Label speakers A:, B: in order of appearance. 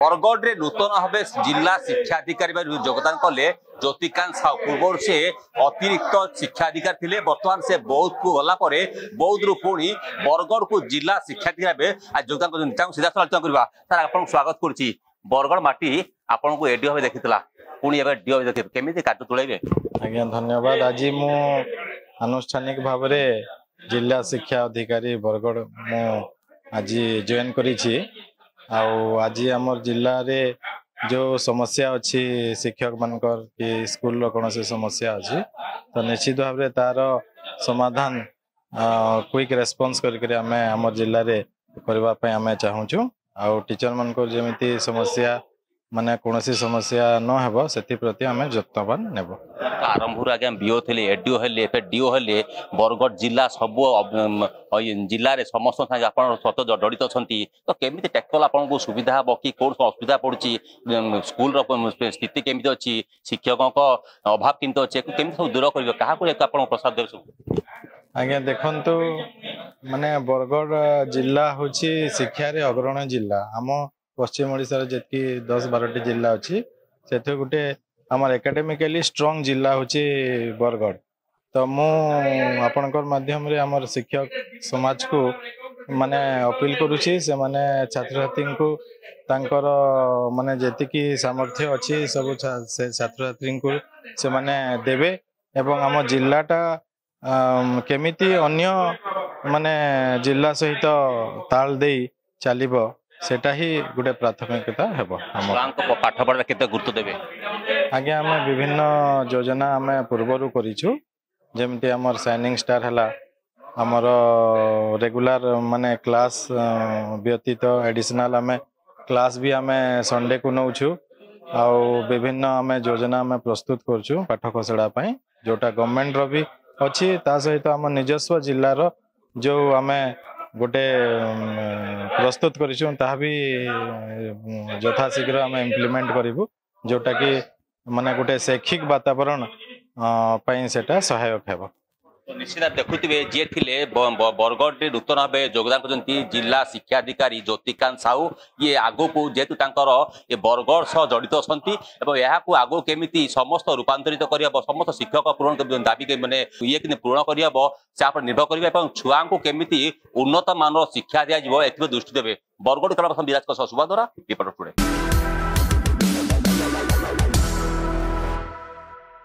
A: बरगढ़ नूतन भाव जिला शिक्षाधिकारी योगदान कले ज्योतिकांत साहू पूर्व से अतिरिक्त शिक्षाधिकारी थे। बर्तमान से बौद्ध को गला बौद्ध पुणी बरगढ़ को जिला शिक्षाधिकारी आज योगदान कर सीधा आलोचना करवा। सर आपको स्वागत करुच्ची। बरगढ़ माटी आपन को एडीओ भाव देखी पुणी एवं डीओ देखे केमी कार्य तुले।
B: आज्ञा धन्यवाद। आज मु आनुष्ठानिक भाव जिला शिक्षा अधिकारी बरगढ़ मु आज जॉइन करी आज आम जिले रे जो समस्या अच्छी शिक्षक मानकर कि स्कूल रो कौन समस्या अच्छी तो निश्चित भाव में तार समाधान क्विक रेस्पॉन्स करके आम जिले रे करने आम चाहूँ। आउ टीचर मान जमी समस्या माने कौन समस्या न हो से प्रति आम जत्नवान नेब।
A: आरंभ आज्ञा बीओ थे एडीओ हेले डीओ हेले बरगढ़ जिला सब जिले में समस्त सत जड़ित अच्छा तो केमी टेक्निकल आपको सुविधा हम कि कौन असुविधा पड़ी स्कूल स्थिति केमी अच्छी शिक्षकों का अभाव केमी अच्छे केमी सब दूर कर क्या प्रसाद दे।
B: आज्ञा देखु माने बरगढ़ जिला हूँ शिक्षा रे अग्रणी जिला। आम पश्चिम ओडिशा जी 10-12 जिला अच्छी से गोटे आम एकेडमिकली स्ट्रॉन्ग जिला हूँ बरगढ़। तो मु आपणकर माध्यम रे आमर शिक्षक समाज को माने अपील करुच्ची से माने छात्र छात्री को तांकर माने जेतिकी सामर्थ्य अच्छी सब छात्र छात्री को से माने देवे एवं आम जिलाटा केमिति अन्य माने जिला सहित ताल दे चलिबो सेटा ही गोटे प्राथमिकता हेबो।
A: पाठ पढ़ा केते गुरुत्व देबे।
B: आज्ञा आम विभिन्न योजना आम पूर्वर करिछु जेमती आमर शाइनिंग स्टार हला आमर रेगुलर माने क्लास व्यतीत एडिशनल आम क्लास भी आम संडे को नौछु आ विभिन्न आम योजना आम प्रस्तुत करछु पाठ खसड़ा पई जोटा गवर्नमेंट रो भी अच्छी ता सहित आम निजस्व जिलार जो आम गोटे प्रस्तुत करिछु ता भी यथाशीघ्र आम इम्प्लीमेंट करिवु जोटा कि माने गोटे शैक्षिक वातावरण पई सेटा सहायक हेबो।
A: निश्चित देखुवे जी थे बरगढ़ नूतन भाव योगदान कर जिला शिक्षाधिकारी ज्योतिकांत साहू ये आगो को जेहेतु ये बरगढ़ सह जड़ित अच्छा यहाँ आगो केमी समस्त रूपांतरित कर समस्त शिक्षक पूरण दाबी मैंने ये पूरण कर निर्भर कर छुआ को केमी उन्नत मान शिक्षा दिज्व ए दृष्टि देवे। बरगढ़ विराज सुभाद्वारा रिपोर्टर।